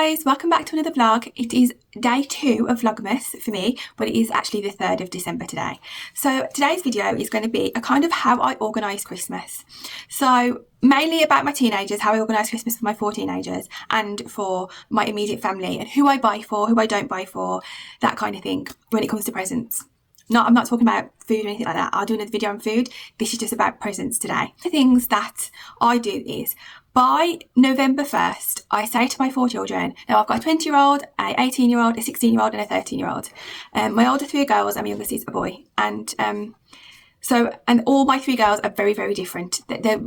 guys, welcome back to another vlog. It is day 2 of Vlogmas for me, but it is actually the 3rd of December today. So today's video is going to be a kind of how I organise Christmas. So mainly about my teenagers, how I organise Christmas for my 4 teenagers and for my immediate family, and who I buy for, who I don't buy for, that kind of thing when it comes to presents. I'm not talking about food or anything like that. I'll do another video on food. This is just about presents today. The things that I do is, by November 1st, I say to my 4 children, now I've got a 20-year-old, a 18-year-old, a 16-year-old and a 13-year-old. My older 3 are girls and my youngest is a boy. And all my 3 girls are very, very different. They're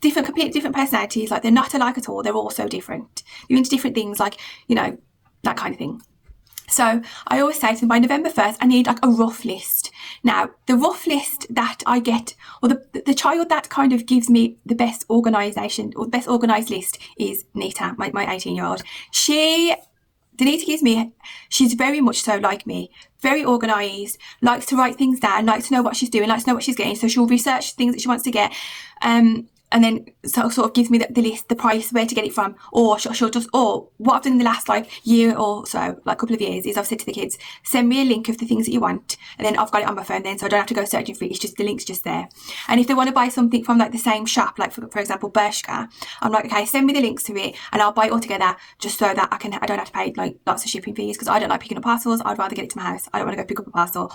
different, completely different personalities. Like, they're not alike at all. They're all so different. They're into different things, like, you know, that kind of thing. So I always say to them, by November 1st, I need like a rough list. Now, the rough list that I get, or the child that kind of gives me the best organisation or the best organised list is Nita, my 18-year-old. Denita gives me, she's very much so like me, very organised, likes to write things down, likes to know what she's doing, likes to know what she's getting. So she'll research things that she wants to get. And then sort of gives me the list, the price, where to get it from, or she'll just, or what I've done in the last like year or so, like couple of years, is I've said to the kids, send me a link of the things that you want, and then I've got it on my phone then, so I don't have to go searching for it. It's just, the link's just there. And if they want to buy something from like the same shop, like for example Bershka, I'm like, okay, send me the links to it and I'll buy it all together, just so that I don't have to pay like lots of shipping fees, because I don't like picking up parcels. I'd rather get it to my house. I don't want to go pick up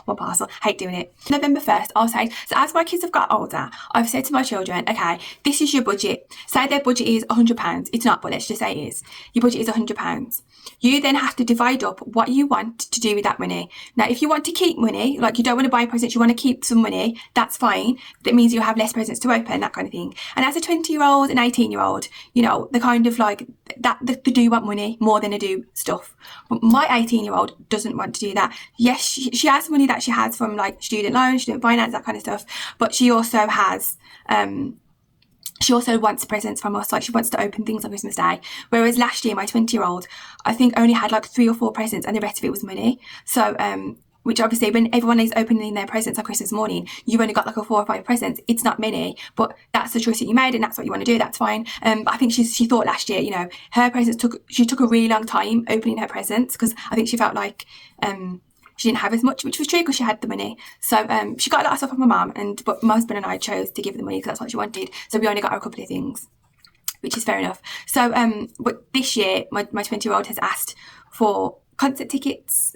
one parcel, hate doing it. November 1st, I'll say, so as my kids have got older, I've said to my children, okay, this is your budget. Say their budget is £100. It's not, but let's just say it is. Your budget is £100. You then have to divide up what you want to do with that money. Now, if you want to keep money, like you don't want to buy presents, you want to keep some money, that's fine. That means you'll have less presents to open, that kind of thing. And as a 20-year-old and 18-year-old, you know, they're kind of like that, they do want money more than they do stuff. But my 18-year-old doesn't want to do that. Yes, she has money that she has from like student loans, student finance, that kind of stuff. But she also has, she also wants presents from us, like she wants to open things on Christmas Day. Whereas last year, my 20-year-old, I think only had like 3 or 4 presents and the rest of it was money. So, which obviously when everyone is opening their presents on Christmas morning, you've only got like a 4 or 5 presents. It's not many, but that's the choice that you made and that's what you want to do, that's fine. But I think she thought last year, you know, her presents she took a really long time opening her presents, because I think she felt like, she didn't have as much, which was true because she had the money. So she got a lot of stuff from my mum, but my husband and I chose to give her the money because that's what she wanted. So we only got her a couple of things, which is fair enough. So but this year, my 20-year-old has asked for concert tickets.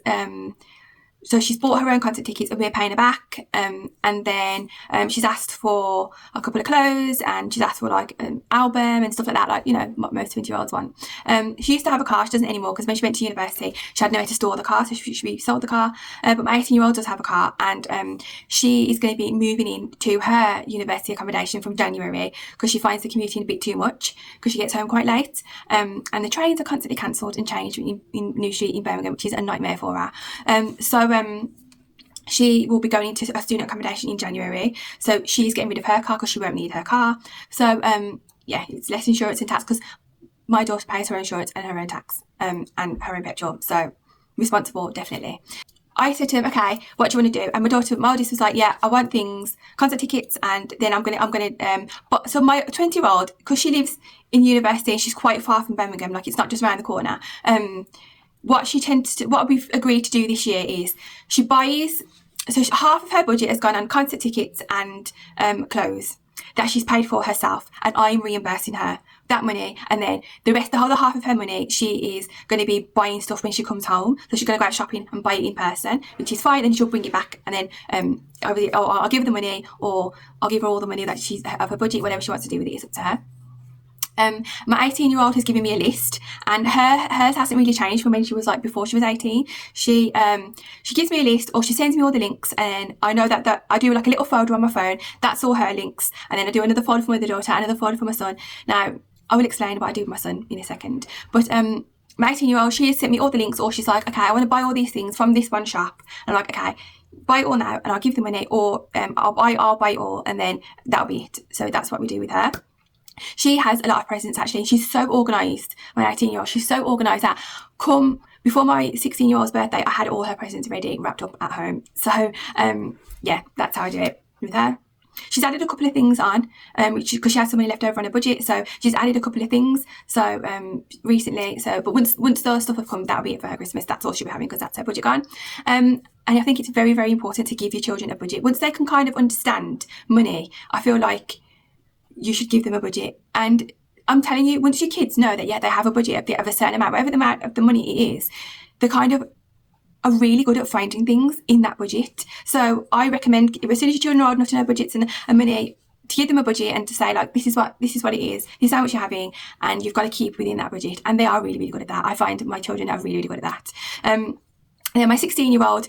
So she's bought her own concert tickets and we're paying her back. And then she's asked for a couple of clothes, and she's asked for like an album and stuff like that, like, you know, what most 20-year-olds want. She used to have a car, she doesn't anymore, because when she went to university, she had nowhere to store the car, so she sold the car. But my 18-year-old does have a car, and she is going to be moving into her university accommodation from January, because she finds the commuting a bit too much, because she gets home quite late. And the trains are constantly cancelled and changed in New Street in Birmingham, which is a nightmare for her. She will be going into a student accommodation in January, so she's getting rid of her car because she won't need her car. So yeah, it's less insurance and tax, because my daughter pays her own insurance and her own tax, and her own petrol, so responsible, definitely. I said to him, okay, what do you want to do? And my oldest was like, yeah, I want things, concert tickets, and then I'm gonna but so my 20-year-old, because she lives in university and she's quite far from Birmingham, like it's not just around the corner, what we've agreed to do this year is she buys, so half of her budget has gone on concert tickets and clothes that she's paid for herself, and I'm reimbursing her that money. And then the other half of her money, she is going to be buying stuff when she comes home. So she's going to go out shopping and buy it in person, which is fine, and she'll bring it back. And then I'll give her the money, or I'll give her all the money that she's of her budget, whatever she wants to do with it is up to her. My 18-year-old has given me a list, and hers hasn't really changed from when she was like before she was 18. She gives me a list, or she sends me all the links, and I know that I do like a little folder on my phone. That's all her links, and then I do another folder for my other daughter, another folder for my son. Now I will explain what I do with my son in a second, but my 18-year-old, she has sent me all the links, or she's like, okay, I want to buy all these things from this one shop, and I'm like, okay, buy it all now, and I'll give the money, or I'll buy it all, and then that'll be it. So that's what we do with her. She has a lot of presents actually. She's so organised, my 18-year-old. She's so organised that before my 16-year-old's birthday, I had all her presents ready, wrapped up at home. So yeah, that's how I do it with her. she's added a couple of things on, because she has some money left over on her budget, so she's added a couple of things. So recently, but once those stuff have come, that'll be it for her Christmas. That's all she'll be having because that's her budget gone. And I think it's very, very important to give your children a budget. Once they can kind of understand money, I feel like you should give them a budget. And I'm telling you, once your kids know that, yeah, they have a budget of a certain amount, whatever the amount of the money it is, they kind of are really good at finding things in that budget. So I recommend, as soon as your children are old enough to know budgets and money, to give them a budget and to say, like, this is what it is, this is how much you're having, and you've got to keep within that budget. And they are really, really good at that. I find my children are really, really good at that. And then my 16-year-old,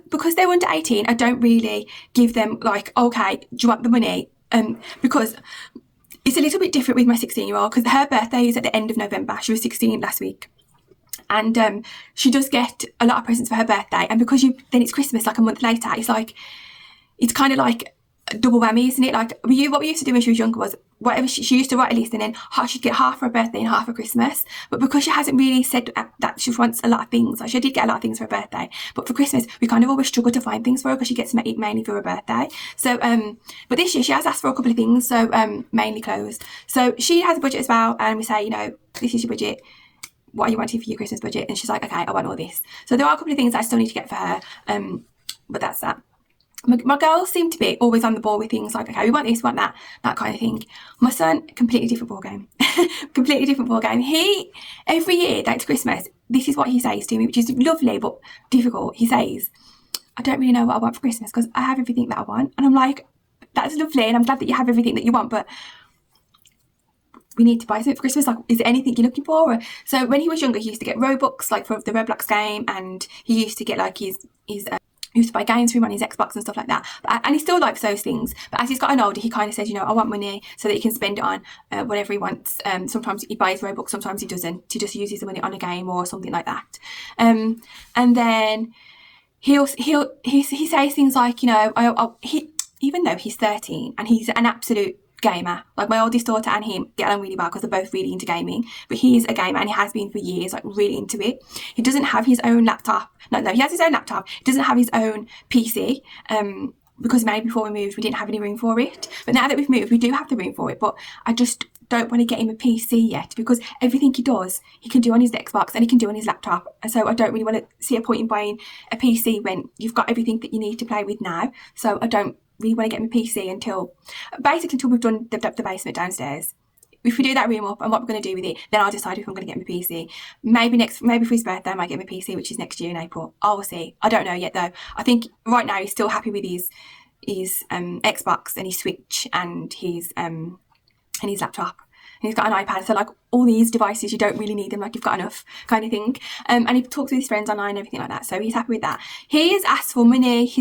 because they're under 18, I don't really give them like, okay, do you want the money? Because it's a little bit different with my 16-year-old, because her birthday is at the end of November. She was 16 last week. And she does get a lot of presents for her birthday. And because then it's Christmas like a month later, it's kind of like double whammy, isn't it? Like what we used to do when she was younger was whatever she used to write a list, and then she'd get half for her birthday and half for Christmas. But because she hasn't really said that she wants a lot of things, like she did get a lot of things for her birthday, but for Christmas we kind of always struggle to find things for her because she gets it mainly for her birthday. So but this year she has asked for a couple of things, so mainly clothes. So she has a budget as well, and we say, you know, this is your budget, what are you wanting for your Christmas budget? And she's like, okay, I want all this. So there are a couple of things I still need to get for her, but that's that. My girls seem to be always on the ball with things like, okay, we want this, we want that kind of thing. My son, completely different ball game. Completely different ball game. He, every year, that's Christmas, this is what he says to me, which is lovely but difficult. He says, I don't really know what I want for Christmas because I have everything that I want. And I'm like, that's lovely, and I'm glad that you have everything that you want, but we need to buy something for Christmas. Like, is there anything you're looking for? So when he was younger, he used to get Robux, like for the Roblox game, and he used to get like he used to buy games for him on his Xbox and stuff like that. And he still likes those things. But as he's gotten older, he kind of says, you know, I want money so that he can spend it on whatever he wants. Sometimes he buys Robux, sometimes he doesn't. He just uses the money on a game or something like that. And then he says things like, you know, even though he's 13 and he's an absolute gamer, like my oldest daughter and him get on really well because they're both really into gaming, but he's a gamer and he has been for years, like really into it. He doesn't have his own laptop. No, he has his own laptop. He doesn't have his own PC, because maybe before we moved we didn't have any room for it, but now that we've moved we do have the room for it. But I just don't want to get him a PC yet, because everything he does he can do on his Xbox and he can do on his laptop, and so I don't really want to see a point in buying a PC when you've got everything that you need to play with now. So I don't really want to get my PC until we've done the basement downstairs. If we do that room up and what we're going to do with it, then I'll decide if I'm going to get my PC. Maybe for his birthday I might get my PC, which is next year in April. I'll see. I don't know yet though. I think right now he's still happy with his Xbox and his Switch and his laptop. And he's got an iPad, so like all these devices, you don't really need them, like you've got enough kind of thing. And he talks with his friends online and everything like that, so he's happy with that. He has asked for money.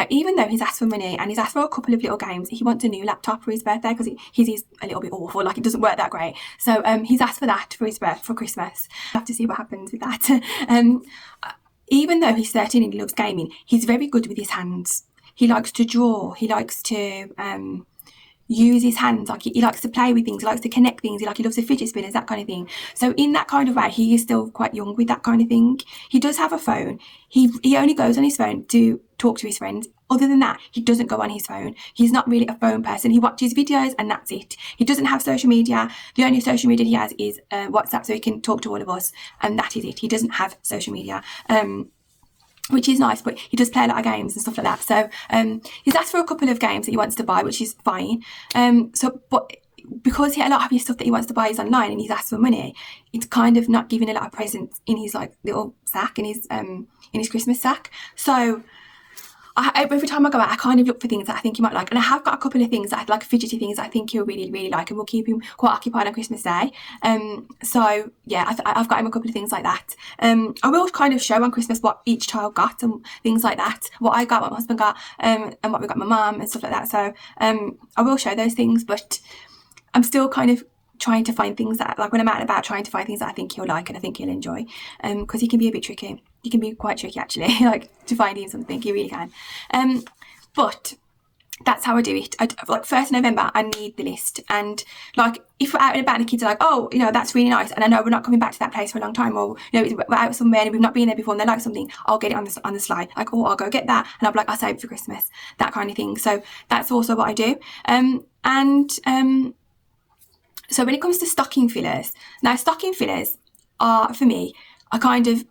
Even though he's asked for money and he's asked for a couple of little games, he wants a new laptop for his birthday because his is a little bit awful, like it doesn't work that great. So he's asked for that for Christmas. I'll have to see what happens with that. Even though he's 13 and he loves gaming, he's very good with his hands. He likes to draw. He likes to use his hands, like he likes to play with things, he likes to connect things, he loves the fidget spinners, that kind of thing. So in that kind of way, he is still quite young with that kind of thing. He does have a phone. He only goes on his phone to talk to his friends. Other than that, he doesn't go on his phone. He's not really a phone person. He watches videos and that's it. He doesn't have social media. The only social media he has is WhatsApp, so he can talk to all of us, and that is it. He doesn't have social media. Which is nice, but he does play a lot of games and stuff like that. So he's asked for a couple of games that he wants to buy, which is fine. But because a lot of his stuff that he wants to buy is online and he's asked for money, it's kind of not giving a lot of presents in his like little sack, in his Christmas sack. So every time I go out, I kind of look for things that I think he might like, and I have got a couple of things that like fidgety things that I think he'll really, really like, and will keep him quite occupied on Christmas Day. So yeah, I've got him a couple of things like that. I will kind of show on Christmas what each child got and things like that, what I got, what my husband got, and what we got my mum and stuff like that. So I will show those things, but I'm still kind of trying to find things that, like when I'm out and about, trying to find things that I think he'll like and I think he'll enjoy, because he can be a bit tricky. He can be quite tricky actually, like to find him something, he really can. But that's how I do it. Like 1st of November, I need the list. And like, if we're out and about and the kids are like, oh, you know, that's really nice, and I know we're not coming back to that place for a long time, or, you know, we're out somewhere and we've not been there before and they like something, I'll get it on the slide. Like, oh, I'll go get that, and I'll be like, I'll save it for Christmas, that kind of thing. So that's also what I do. So when it comes to stocking fillers, now stocking fillers are, for me, are kind of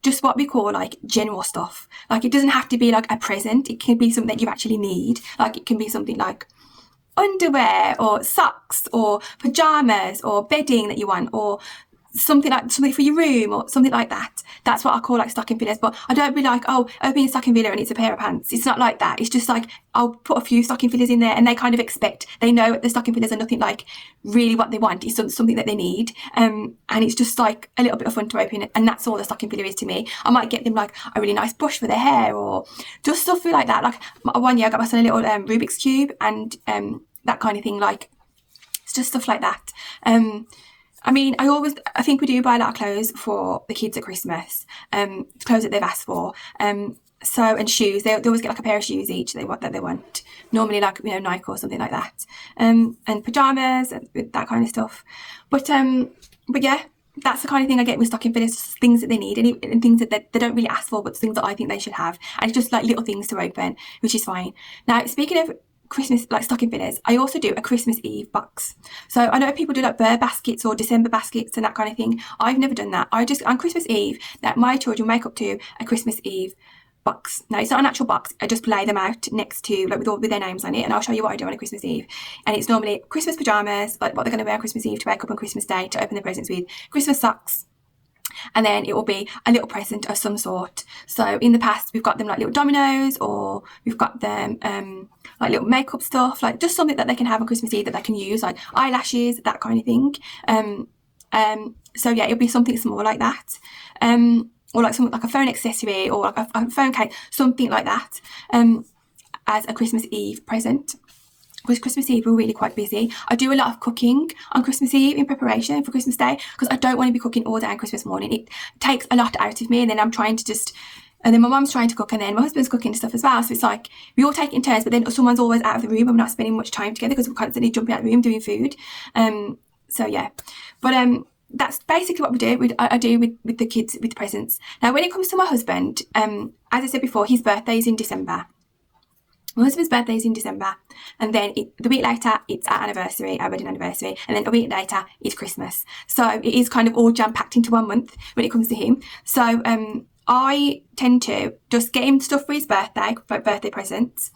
just what we call like general stuff. Like, it doesn't have to be like a present. It can be something that you actually need. Like, it can be something like underwear or socks or pajamas or bedding that you want, or something for your room or something like that. That's what I call like stocking fillers. But I don't be like, oh, open your stocking filler and it's a pair of pants. It's not like that. It's just like, I'll put a few stocking fillers in there, and they kind of they know the stocking fillers are nothing like really what they want. It's something that they need. And it's just like a little bit of fun to open it, and that's all the stocking filler is to me. I might get them like a really nice brush for their hair, or just stuff like that. Like one year I got my son a little Rubik's Cube, and that kind of thing. Like, it's just stuff like that. I mean, I think we do buy a lot of clothes for the kids at Christmas, clothes that they've asked for, and shoes. They always get like a pair of shoes each that they want, normally like, you know, Nike or something like that, and pajamas and that kind of stuff. But yeah, that's the kind of thing I get with stocking fillers, things that they need, and things that they don't really ask for, but things that I think they should have, and it's just like little things to open, which is fine. Now, speaking of Christmas, like stocking fillers, I also do a Christmas Eve box. So I know people do like bird baskets or December baskets and that kind of thing. I've never done that. I just, on Christmas Eve, that my children wake up to a Christmas Eve box. Now, it's not an actual box. I just lay them out next to, like, with their names on it, and I'll show you what I do on a Christmas Eve. And it's normally Christmas pajamas, like what they're going to wear on Christmas Eve to wake up on Christmas Day to open their presents with, Christmas socks, and then it will be a little present of some sort. So in the past, we've got them like little dominoes, or we've got them like little makeup stuff, like just something that they can have on Christmas Eve that they can use, like eyelashes, that kind of thing. So yeah, it'll be something small like that, or like something like a phone accessory, or like a phone case, something like that, as a Christmas Eve present. Because Christmas Eve we're really quite busy. I do a lot of cooking on Christmas Eve in preparation for Christmas Day, because I don't want to be cooking all day on Christmas morning. It takes a lot out of me, and then I'm trying to just, and then my mum's trying to cook, and then my husband's cooking stuff as well. So it's like we all take it in turns, but then someone's always out of the room, and we're not spending much time together because we're constantly jumping out of the room doing food. So yeah, but that's basically what we do. I do with the kids with the presents. Now, when it comes to my husband, as I said before, his birthday is in December. My husband's birthday is in December, and then the week later it's our anniversary, our wedding anniversary, and then a week later is Christmas. So it is kind of all jam-packed into 1 month when it comes to him. So I tend to just get him stuff for his birthday presents,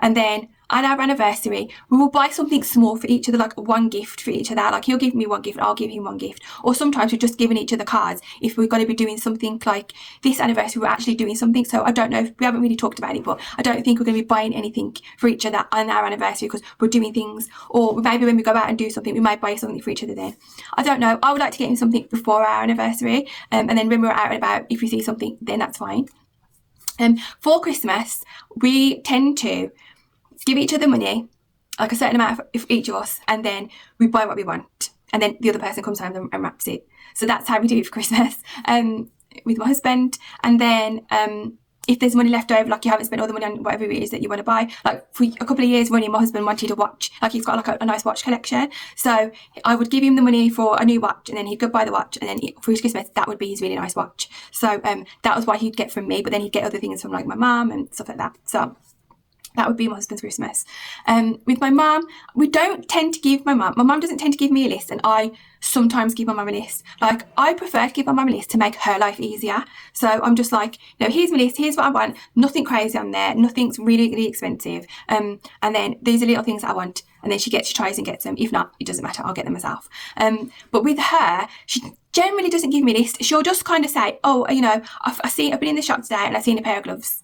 and then on our anniversary we will buy something small for each other, like one gift for each other. Like, he'll give me one gift, I'll give him one gift. Or sometimes we're just giving each other cards if we're going to be doing something. Like this anniversary we're actually doing something, so I don't know, we haven't really talked about it, but I don't think we're going to be buying anything for each other on our anniversary, because we're doing things, or maybe when we go out and do something we might buy something for each other then. I don't know. I would like to get him something before our anniversary, and then when we're out and about, if we see something, then that's fine. For Christmas we tend to give each other money, like a certain amount for each of us, and then we buy what we want, and then the other person comes home and wraps it. So that's how we do it for Christmas with my husband. And then if there's money left over, like you haven't spent all the money on whatever it is that you want to buy, like for a couple of years running, my husband wanted a watch. Like, he's got like a nice watch collection, so I would give him the money for a new watch, and then he'd go buy the watch, and then for his Christmas that would be his really nice watch. So that was what he'd get from me, but then he'd get other things from like my mum and stuff like that. So that would be my husband's Christmas. With my mum, we don't tend to give my mum doesn't tend to give me a list, and I sometimes give my mum a list. Like, I prefer to give my mum a list to make her life easier. So I'm just like, you know, here's my list, here's what I want, nothing crazy on there, nothing's really, really expensive. And then these are little things that I want, and then she tries and gets them. If not, it doesn't matter, I'll get them myself. But with her, she generally doesn't give me a list. She'll just kind of say, oh, you know, I've been in the shop today and I've seen a pair of gloves.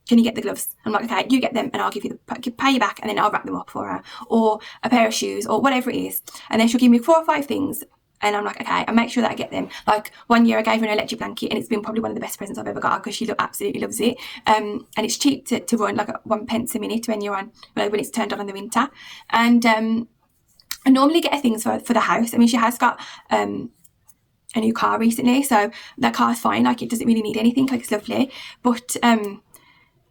Can you get the gloves? I'm like, okay, you get them and I'll give you pay you back, and then I'll wrap them up for her. Or a pair of shoes, or whatever it is. And then she'll give me 4 or 5 things, and I'm like, okay, I make sure that I get them. Like, one year I gave her an electric blanket, and it's been probably one of the best presents I've ever got, because she absolutely loves it. And it's cheap to run, like 1 pence a minute when you're on, when it's turned on in the winter. And I normally get her things for the house. I mean, she has got a new car recently, so that car's fine. Like, it doesn't really need anything. Like, it's lovely. But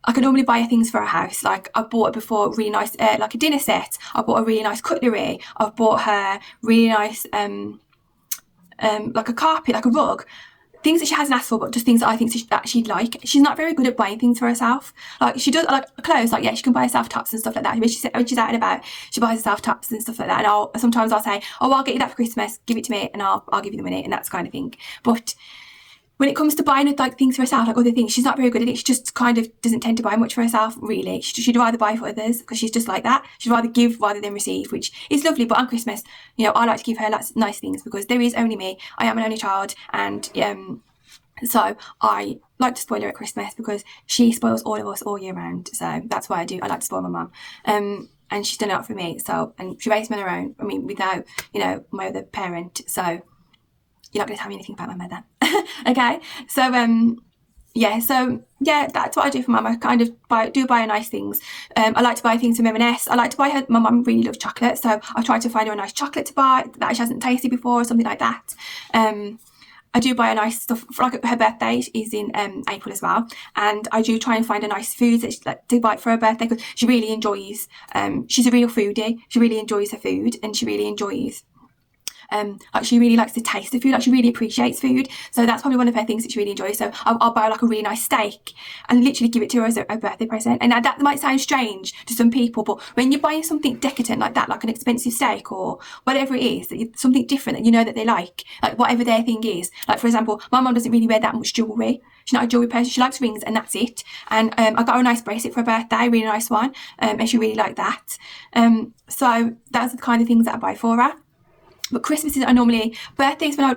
I can normally buy her things for her house. Like I bought her before a really nice, like a dinner set. I bought a really nice cutlery. I've bought her really nice, like a carpet, like a rug. Things that she hasn't asked for, but just things that I think that she'd like. She's not very good at buying things for herself. Like she does, like clothes, like yeah, she can buy herself tops and stuff like that. When she's out and about, she buys herself tops and stuff like that. And sometimes I'll say, oh, I'll get you that for Christmas, give it to me, and I'll give you the money, and that's kind of thing. But when it comes to buying like things for herself, like other things, she's not very good at it. She just kind of doesn't tend to buy much for herself, really. She'd rather buy for others because she's just like that. She'd rather give rather than receive, which is lovely. But on Christmas, you know, I like to give her lots of nice things because there is only me. I am an only child, and so I like to spoil her at Christmas because she spoils all of us all year round. So that's why I do. I like to spoil my mum. And she's done it for me. So, and she raised me on her own. I mean, without, you know, my other parent. So you're not going to tell me anything about my mother. Okay. So, yeah, that's what I do for mum. I kind of do buy her nice things. I like to buy things from M&S. I like to buy her, my mum really loves chocolate, so I've tried to find her a nice chocolate to buy that she hasn't tasted before or something like that. I do buy her nice stuff, for like her birthday is in April as well, and I do try and find her nice foods that she, like, to buy for her birthday because she really enjoys, she's a real foodie, she really enjoys her food, and she really enjoys like she really likes the taste of food, like she really appreciates food. So that's probably one of her things that she really enjoys. So I'll buy like a really nice steak and literally give it to her as a birthday present. And that might sound strange to some people, but when you're buying something decadent like that, like an expensive steak or whatever it is, something different that you know that they like whatever their thing is. Like for example, my mum doesn't really wear that much jewellery. She's not a jewellery person. She likes rings and that's it. And I got her a nice bracelet for her birthday, a really nice one, and she really liked that. So that's the kind of things that I buy for her. But Christmases are normally, birthdays when I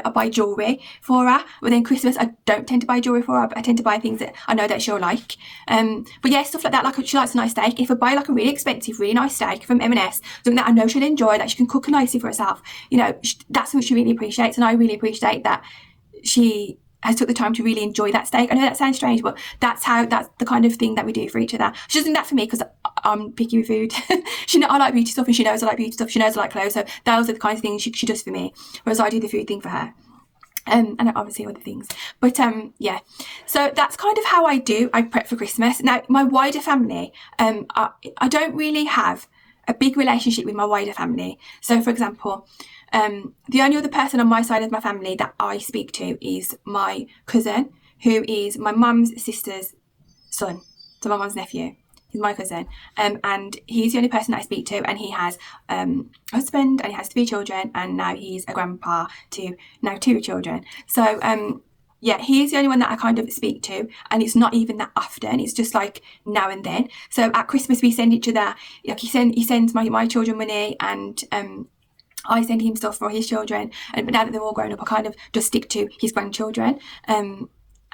buy jewellery for her, but then Christmas I don't tend to buy jewellery for her, but I tend to buy things that I know that she'll like. But yeah, stuff like that, like she likes a nice steak. If I buy like a really expensive, really nice steak from M&S, something that I know she'll enjoy, that she can cook nicely for herself, you know, that's what she really appreciates, and I really appreciate that she has took the time to really enjoy that steak. I know that sounds strange, but that's the kind of thing that we do for each other. She doesn't do that for me because I'm picky with food. I like beauty stuff, and she knows I like beauty stuff. She knows I like clothes, so those are the kinds of things she does for me, whereas I do the food thing for her. And obviously other things. But yeah, so that's kind of how I prep for Christmas. Now, my wider family, I don't really have a big relationship with my wider family. So for example, the only other person on my side of my family that I speak to is my cousin, who is my mum's sister's son, so my mum's nephew. He's my cousin, and he's the only person that I speak to, and he has a husband, and he has 3 children, and now he's a grandpa to now 2 children. So yeah, he's the only one that I kind of speak to, and it's not even that often. It's just like now and then. So at Christmas we send each other, like he sends my children money, and I send him stuff for his children. But now that they're all grown up, I kind of just stick to his grandchildren.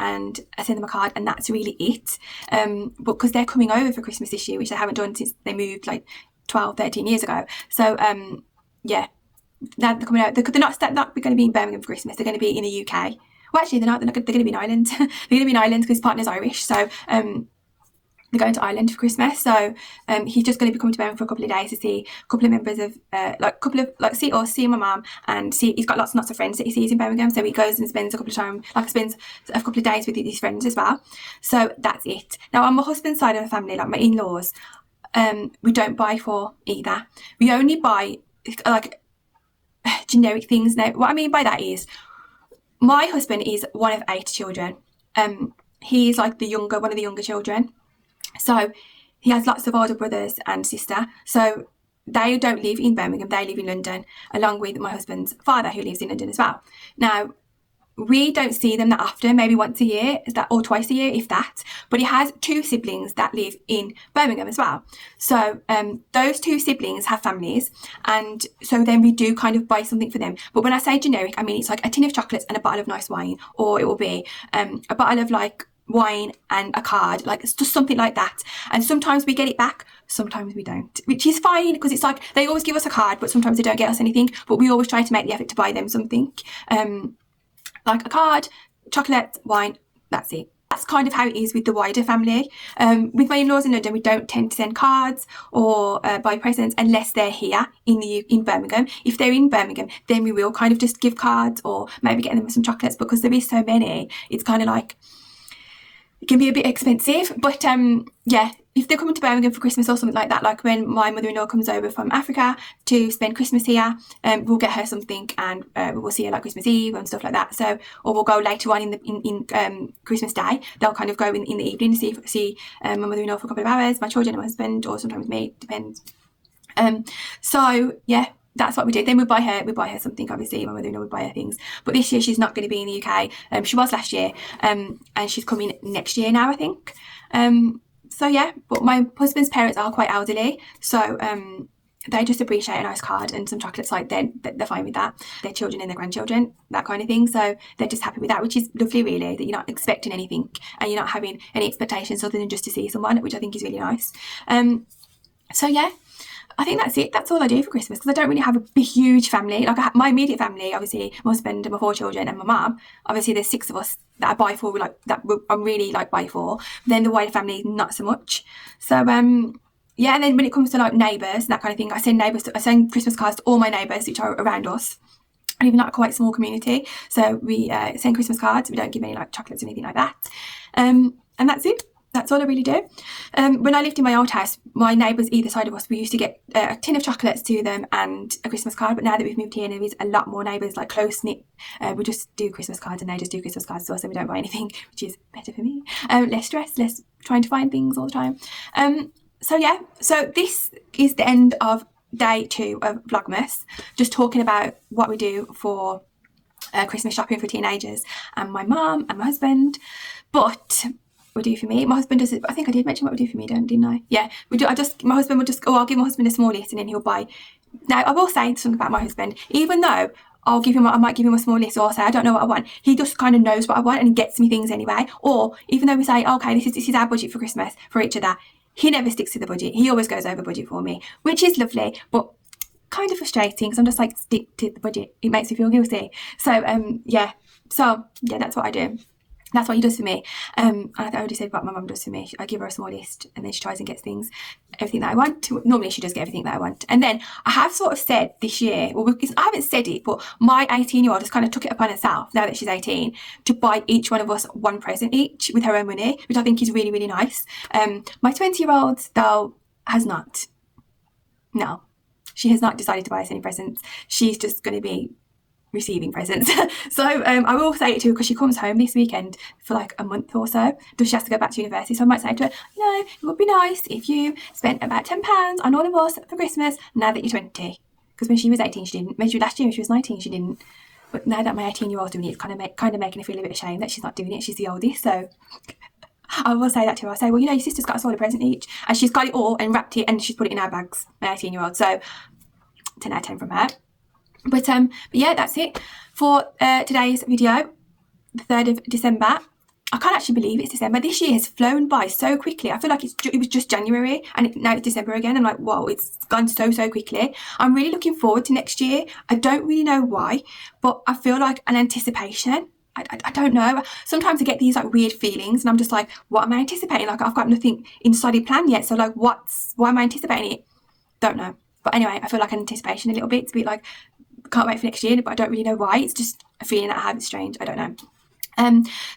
And I send them a card, and that's really it. But because they're coming over for Christmas this year, which they haven't done since they moved like 12, 13 years ago. So yeah, now they're coming out. They're not going to be in Birmingham for Christmas. They're going to be in the UK. Well, actually, they're not. They're going to be in Ireland. They're going to be in Ireland because his partner's Irish. So they're going to Ireland for Christmas. So he's just going to be coming to Birmingham for a couple of days to see a couple of members of see my mum, and see he's got lots and lots of friends that he sees in Birmingham. So he goes and spends a couple of days with his friends as well. So that's it. Now on my husband's side of the family, like my in-laws, we don't buy for either. We only buy like generic things. Now what I mean by that is, my husband is one of 8 children. He's like one of the younger children. So he has lots of older brothers and sister. So they don't live in Birmingham, they live in London, along with my husband's father, who lives in London as well. Now, we don't see them that often, maybe once a year, or twice a year, if that. But he has 2 siblings that live in Birmingham as well. So those 2 siblings have families, and so then we do kind of buy something for them. But when I say generic, I mean it's like a tin of chocolates and a bottle of nice wine, or it will be a bottle of like wine and a card, like it's just something like that. And sometimes we get it back, sometimes we don't, which is fine, because it's like they always give us a card, but sometimes they don't get us anything. But we always try to make the effort to buy them something, like a card, chocolate, wine, that's it. That's kind of how it is with the wider family. With my in-laws in London, we don't tend to send cards or buy presents unless they're here in Birmingham. If they're in Birmingham, then we will kind of just give cards or maybe get them some chocolates, because there is so many. It's kind of like, it can be a bit expensive, but yeah, if they're coming to Birmingham for Christmas or something like that, like when my mother-in-law comes over from Africa to spend Christmas here, we'll get her something, and we'll see her like Christmas Eve and stuff like that. So, or we'll go later on in Christmas Day. They'll kind of go in the evening to see my mother-in-law for a couple of hours, my children and my husband, or sometimes me, depends. So yeah, that's what we did. Then we buy her something. Obviously, my mother-in-law would buy her things. But this year she's not going to be in the UK. She was last year, and she's coming next year now, I think. So yeah, but my husband's parents are quite elderly, so they just appreciate a nice card and some chocolates. Like they're fine with that. Their children and their grandchildren, that kind of thing. So they're just happy with that, which is lovely, really. That you're not expecting anything and you're not having any expectations other than just to see someone, which I think is really nice. So yeah, I think that's it. That's all I do for Christmas, because I don't really have a huge family. Like my immediate family, obviously my husband and my 4 children and my mum. Obviously there's 6 of us that I buy for, like that I'm really like buy for. Then the wider family, not so much. So yeah, and then when it comes to like neighbours and that kind of thing, I send Christmas cards to all my neighbours which are around us. And even like a quite small community. So we send Christmas cards. We don't give any like chocolates or anything like that. And that's it. That's all I really do. When I lived in my old house, my neighbours either side of us, we used to get a tin of chocolates to them and a Christmas card. But now that we've moved here, there is a lot more neighbours, like close-knit. We just do Christmas cards and they just do Christmas cards to us, so we don't buy anything, which is better for me. Less stress, less trying to find things all the time. So yeah, so this is the end of day 2 of Vlogmas. Just talking about what we do for Christmas shopping for teenagers and my mum and my husband. But we do for me, my husband does it. I think I did mention what we do for me, didn't I? Yeah, we do. My husband will just, I'll give my husband a small list and then he'll buy. Now I will say something about my husband, even though I might give him a small list, or I'll say I don't know what I want, he just kind of knows what I want and he gets me things anyway. Or even though we say, okay, this is our budget for Christmas for each other, he never sticks to the budget. He always goes over budget for me, which is lovely, but kind of frustrating because I'm just like, stick to the budget. It makes me feel guilty. So yeah, that's what I do. That's what he does for me. And I already said what my mum does for me. I give her a small list and then she tries and gets everything that I want. Normally she does get everything that I want. And then I have sort of said this year, well, I haven't said it, but my 18-year-old just kind of took it upon herself, now that she's 18, to buy each one of us one present each with her own money, which I think is really, really nice. My 20-year-old, though, has not. No, she has not decided to buy us any presents. She's just going to be receiving presents. So I will say it to her because she comes home this weekend for like a month or so. She has to go back to university, so I might say to her, it would be nice if you spent about £10 on all of us for Christmas now that you're 20. Because when she was 18 she didn't. Maybe last year when she was 19 she didn't. But now that my 18-year-old's doing it, it's kind of making her feel a bit ashamed that she's not doing it. She's the oldest, so I will say that to her. I'll say, well, your sister's got us all a present each, and she's got it all and wrapped it and she's put it in our bags, my 18-year-old. So 10 out of 10 from her. But yeah, that's it for today's video, the 3rd of December. I can't actually believe it's December. This year has flown by so quickly. I feel like it was just January and now it's December again. I'm like, whoa, it's gone so quickly. I'm really looking forward to next year. I don't really know why, but I feel like an anticipation. I don't know. Sometimes I get these like weird feelings and I'm just like, what am I anticipating? Like I've got nothing in study plan yet. So like, why am I anticipating it? Don't know. But anyway, I feel like an anticipation a little bit. It's a bit like, can't wait for next year, but I don't really know why. It's just a feeling that I have. It's strange. I don't know.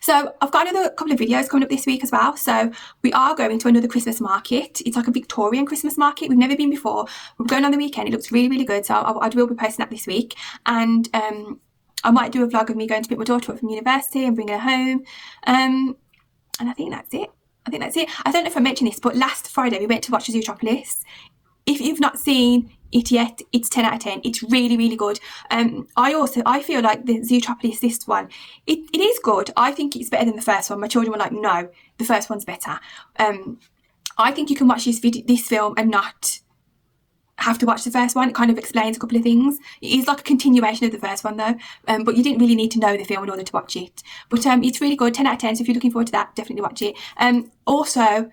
So I've got another couple of videos coming up this week as well. So we are going to another Christmas market. It's like a Victorian Christmas market. We've never been before. We're going on the weekend. It looks really, really good. So I will be posting that this week. And I might do a vlog of me going to pick my daughter up from university and bring her home. And I think that's it. I don't know if I mentioned this, but last Friday we went to watch the Zootropolis. If you've not seen it yet, it's 10 out of 10. It's really, really good. I feel like the Zootropolis, this one, it is good. I think it's better than the first one. My children were like, no, the first one's better. I think you can watch this film and not have to watch the first one. It kind of explains a couple of things. It is like a continuation of the first one though, but you didn't really need to know the film in order to watch it. But it's really good, 10 out of 10. So if you're looking forward to that, definitely watch it. Also,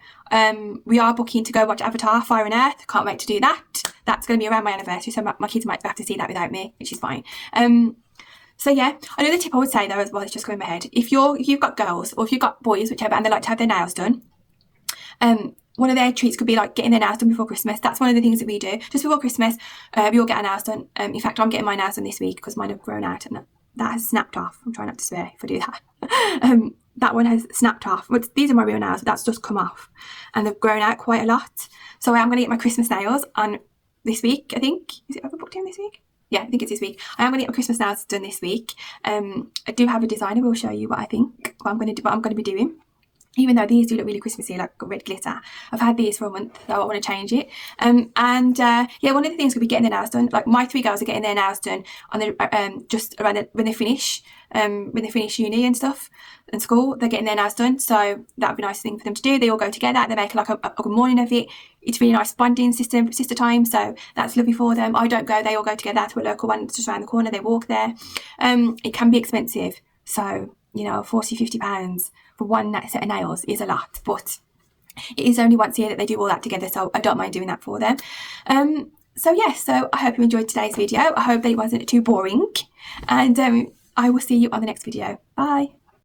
we are booking to go watch Avatar Fire and Earth. Can't wait to do that. That's going to be around my anniversary, so my kids might have to see that without me, which is fine. So yeah, another tip I would say though as well, it's just going in my head, if you've got girls or if you've got boys, whichever, and they like to have their nails done, one of their treats could be like getting their nails done before Christmas. That's one of the things that we do. Just before Christmas, we all get our nails done. In fact, I'm getting my nails done this week because mine have grown out and that has snapped off. I'm trying not to swear if I do that. that one has snapped off. But these are my real nails, but that's just come off and they've grown out quite a lot. So I am going to get my Christmas nails on this week, I think. Is it overbooked in this week? Yeah, I think it's this week. I am going to get my Christmas nails done this week. I do have a designer. We'll show you what I think, what I'm going to be doing. Even though these do look really Christmassy, like red glitter. I've had these for a month, so I want to change it. Yeah, one of the things will be getting their nails done. Like my 3 girls are getting their nails done on the just around when they finish uni and stuff and school. They're getting their nails done, so that would be a nice thing for them to do. They all go together. They make like a good morning of it. It's really nice bonding sister time, so that's lovely for them. I don't go; they all go together to a local one just around the corner. They walk there. It can be expensive, so you know, £40–50 for one set of nails is a lot, but it is only once a year that they do all that together, so I don't mind doing that for them. So I hope you enjoyed today's video. I hope that it wasn't too boring, and I will see you on the next video. Bye.